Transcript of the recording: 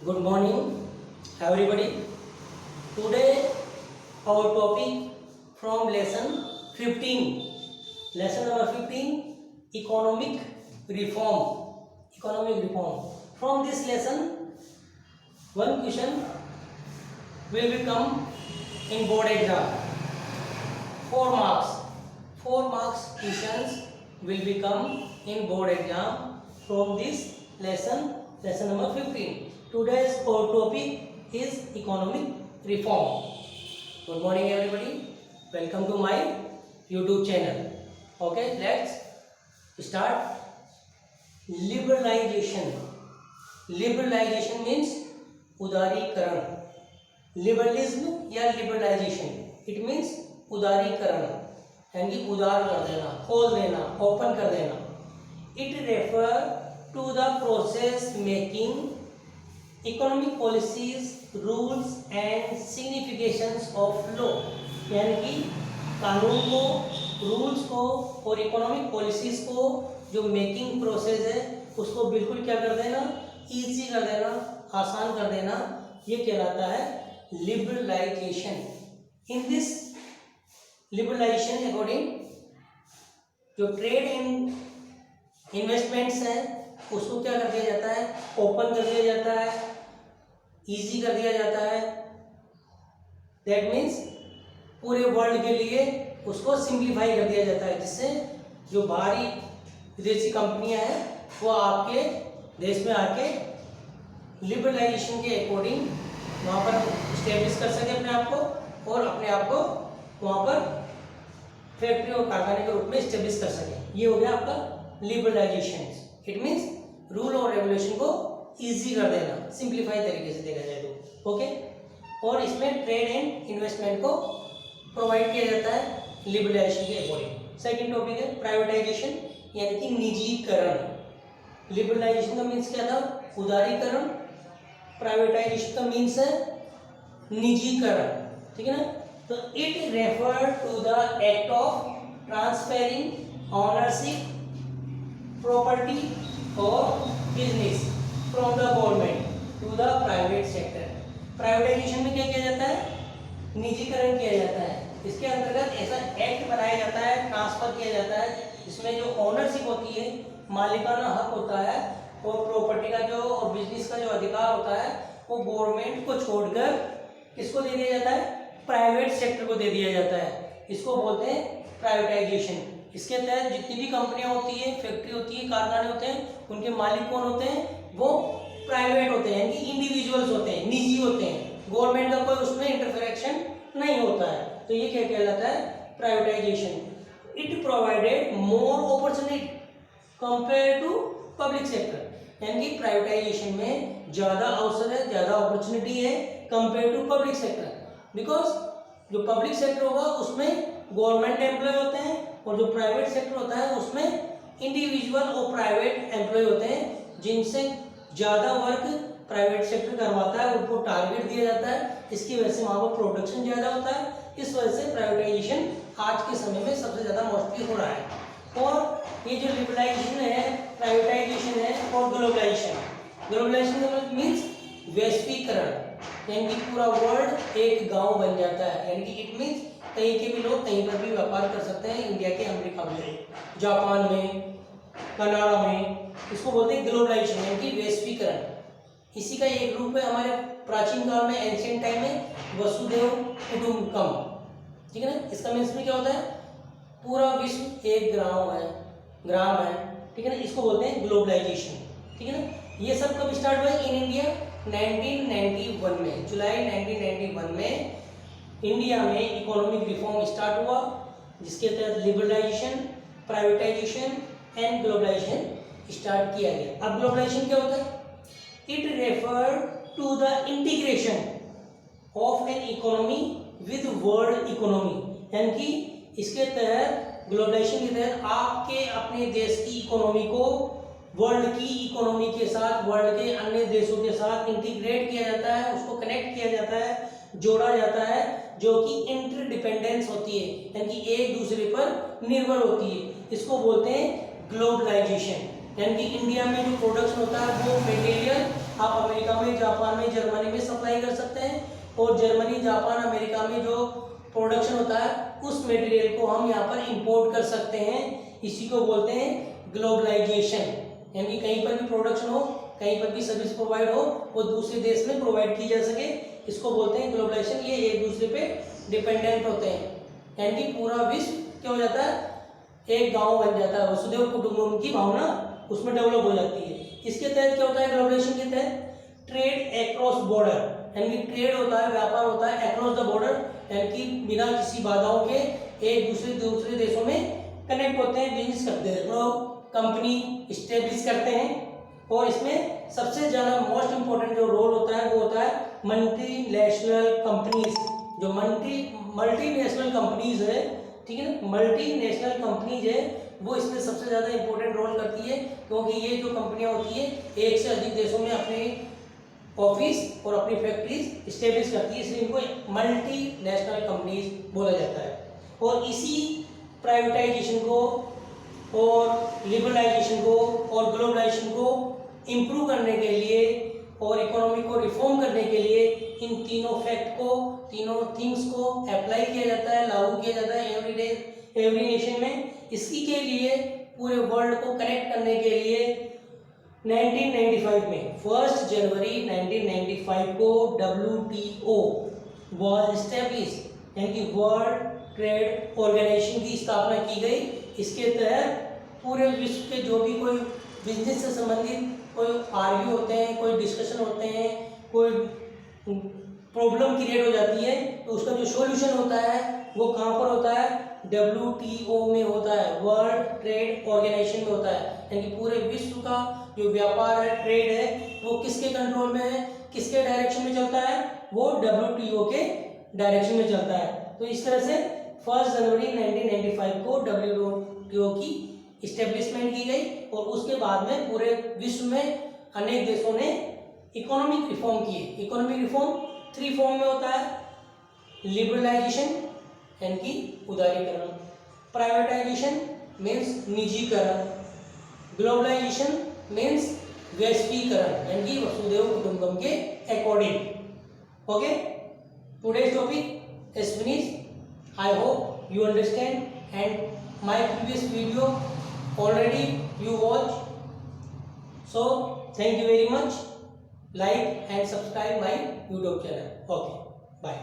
Good morning, everybody. Today, our topic from lesson 15. Lesson number 15, economic reform. Economic reform. From this lesson, one question will become in board exam. 4 marks. 4 marks questions will become in board exam from this lesson. Lesson number 15. Today's our topic is economic reform. Good morning, everybody. Welcome to my YouTube channel. Okay, let's start. Liberalization. Liberalization means उदारीकरण. Liberalism या liberalisation it means उदारीकरण यानी उदार कर देना, खोल देना, open कर देना. It refer to the process making economic policies rules and significations of law. यानी कि कानून को, रूल्स को और इकोनॉमिक पॉलिसीज को जो मेकिंग प्रोसेस है उसको बिल्कुल क्या कर देना, ईजी कर देना, आसान कर देना. ये कहलाता है liberalisation. In this liberalisation according जो ट्रेड इन इन्वेस्टमेंट्स हैं उसको क्या कर दिया जाता है, ओपन कर दिया जाता है, इजी कर दिया जाता है. दैट मीन्स पूरे वर्ल्ड के लिए उसको सिंप्लीफाई कर दिया जाता है, जिससे जो बाहरी विदेशी कंपनियां हैं वो आपके देश में आके लिबरलाइजेशन के अकॉर्डिंग वहाँ पर स्टेब्लिश कर सके अपने आप को और अपने आप को वहाँ पर फैक्ट्री और कारखाने के रूप में स्टेब्लिश कर सके. ये हो गया आपका लिबरलाइजेशन. इट मीन्स रूल और रेगुलेशन को इजी कर देना, सिंप्लीफाई तरीके से देखा जाए तो. ओके, और इसमें ट्रेड एंड इन्वेस्टमेंट को प्रोवाइड किया जाता है लिबरलाइजेशन के अकॉर्डिंग. सेकेंड टॉपिक है प्राइवेटाइजेशन यानी कि निजीकरण. लिबरलाइजेशन का मीन्स क्या था, उदारीकरण. प्राइवेटाइजेशन का मीन्स है निजीकरण. ठीक है ना. तो it refer to the act of transferring ownership property और business from the government to the private sector. Privatisation में क्या किया जाता है, निजीकरण किया जाता है. इसके अंतर्गत ऐसा एक्ट बनाया जाता है, ट्रांसफर किया जाता है जिसमें जो ओनरशिप होती है, मालिकाना हक होता है और प्रॉपर्टी का जो और बिजनेस का जो अधिकार होता है वो गवर्नमेंट को छोड़कर किसको दे दिया जाता है, प्राइवेट सेक्टर को दे दिया जाता है. इसको बोलते हैं प्राइवेटाइजेशन. इसके तहत जितनी भी कंपनियां होती है, फैक्ट्री होती है, कारखाने होते हैं, उनके मालिक कौन होते हैं, वो प्राइवेट होते हैं यानी इंडिविजुअल्स होते हैं, निजी होते हैं. गवर्नमेंट का कोई उसमें इंटरफेरेक्शन नहीं होता है. तो ये क्या कहलाता है, privatisation. It provided more opportunity compare to public sector. यानी कि प्राइवेटाइजेशन में ज़्यादा अवसर है, ज़्यादा अपॉर्चुनिटी है compare to public sector. Because जो पब्लिक सेक्टर होगा उसमें गवर्नमेंट एम्प्लॉय होते हैं और जो प्राइवेट सेक्टर होता है उसमें इंडिविजुअल और प्राइवेट एम्प्लॉय होते हैं, जिनसे ज़्यादा वर्क प्राइवेट सेक्टर करवाता है, उनको टारगेट दिया जाता है. इसकी वजह से वहाँ पर प्रोडक्शन ज़्यादा होता है. इस वजह से प्राइवेटाइजेशन आज के समय में सबसे ज़्यादा मोस्टली हो रहा है. और ये जो लिबरलाइजेशन है, प्राइवेटाइजेशन है और ग्लोबलाइजेशन. ग्लोबलाइजेशन मीन्स वैश्वीकरण यानी कि पूरा वर्ल्ड एक गांव बन जाता है. यानी कि इट मीन्स कहीं के भी लोग कहीं पर भी व्यापार कर सकते हैं, इंडिया के, अमेरिका में, जापान में, कनाडा में. इसको बोलते हैं ग्लोबलाइजेशन यानी कि वैश्वीकरण. इसी का एक रूप है हमारे प्राचीन काल में, एंशिएंट टाइम में, वसुदेव कुटुंबकम. ठीक है ना. इसका मीन्स में क्या होता है, पूरा विश्व एक ग्राम है. ठीक है ना. इसको बोलते हैं ग्लोबलाइजेशन. ठीक है ना. ये सब कब स्टार्ट हुआ इन इंडिया, 1991 में, जुलाई 1991 में इंडिया में इकोनॉमिक रिफॉर्म स्टार्ट हुआ, जिसके तहत liberalisation, privatisation and globalisation start किया गया. अब ग्लोबलाइजेशन क्या होता है, it refer to the integration of an economy with world economy. यानी कि इसके तहत, ग्लोबलाइजेशन के तहत आपके अपने देश की इकोनॉमी को वर्ल्ड की इकोनॉमी के साथ, वर्ल्ड के अन्य देशों के साथ इंटीग्रेट किया जाता है, उसको कनेक्ट किया जाता है, जोड़ा जाता है, जो कि इंटरडिपेंडेंस होती है यानी कि एक दूसरे पर निर्भर होती है. इसको बोलते हैं ग्लोबलाइजेशन. यानी कि इंडिया में जो प्रोडक्शन होता है वो मटेरियल आप अमेरिका में, जापान में, जर्मनी में सप्लाई कर सकते हैं, और जर्मनी, जापान, अमेरिका में जो प्रोडक्शन होता है उस मटेरियल को हम यहाँ पर इंपोर्ट कर सकते हैं। इसी को बोलते हैं ग्लोबलाइजेशन, यानी कहीं पर भी प्रोडक्शन हो, कहीं पर भी सर्विस प्रोवाइड हो, वो दूसरे देश में प्रोवाइड की जा सके, इसको बोलते हैं ग्लोबलाइजेशन। ये एक दूसरे पे डिपेंडेंट होते हैं, यानी कि पूरा विश्व क्या हो जाता है, एक गांव बन जाता है, वसुधैव कुटुंबकम की भावना उसमें डेवलप हो जाती है। इसके तहत क्या होता है, ग्लोबलाइजेशन के तहत ट्रेड अक्रॉस बॉर्डर, यानी कि ट्रेड होता है, व्यापार होता है अक्रॉस द बॉर्डर, यानी कि बिना किसी बाधाओं के एक दूसरे देशों में कनेक्ट होते हैं, बिजनेस करते हैं, तो कंपनी इस्टेब्लिश करते हैं। और इसमें सबसे ज़्यादा मोस्ट इम्पोर्टेंट जो रोल होता है वो होता है मल्टीनेशनल कंपनीज। जो मल्टीनेशनल कंपनीज है, ठीक है ना, मल्टीनेशनल कंपनीज है, वो इसमें सबसे ज़्यादा इंपॉर्टेंट रोल करती है, क्योंकि ये जो कंपनियां होती है एक से अधिक देशों में अपने ऑफिस और अपनी फैक्ट्रीज इस्टेब्लिश करती है, इसलिए इनको मल्टीनेशनल कंपनीज बोला जाता है। और इसी प्राइवेटाइजेशन को और लिबरलाइजेशन को और ग्लोबलाइजेशन को इम्प्रूव करने के लिए और इकोनॉमी को रिफॉर्म करने के लिए इन तीनों फैक्ट को, तीनों थिंग्स को अप्लाई किया जाता है, लागू किया जाता है एवरी नेशन में। इसी के लिए पूरे वर्ल्ड को कनेक्ट करने के लिए 1995 में 1 जनवरी 1995 को WTO वॉज एस्टेब्लिश, यानी कि वर्ल्ड ट्रेड ऑर्गेनाइजेशन की स्थापना की गई। इसके तहत पूरे विश्व के जो भी कोई बिजनेस से संबंधित कोई आर्ग्यू होते हैं, कोई डिस्कशन होते हैं, कोई प्रॉब्लम क्रिएट हो जाती है, तो उसका जो सॉल्यूशन होता है वो कहाँ पर होता है, WTO में होता है, वर्ल्ड ट्रेड ऑर्गेनाइजेशन में होता है। यानी कि पूरे विश्व का जो व्यापार है, ट्रेड है, वो किसके कंट्रोल में है, किसके डायरेक्शन में चलता है, वो WTO के डायरेक्शन में चलता है। तो इस तरह से 1 जनवरी 1995 को WTO की इस्टेब्लिशमेंट की गई, और उसके बाद में पूरे विश्व में अनेक देशों ने इकोनॉमिक रिफॉर्म किए। इकोनॉमिक रिफॉर्म 3 फॉर्म में होता है, लिबरलाइजेशन यानी कि उदारीकरण, प्राइवेटाइजेशन मीन्स निजीकरण, ग्लोबलाइजेशन मीन्स वैश्वीकरण, यानी कि वसुधैव कुटुंबकम के according. Okay, today's topic is finish. I hope you understand, and my previous video already you watched. So thank you very much. Like and subscribe my YouTube channel. Okay, bye.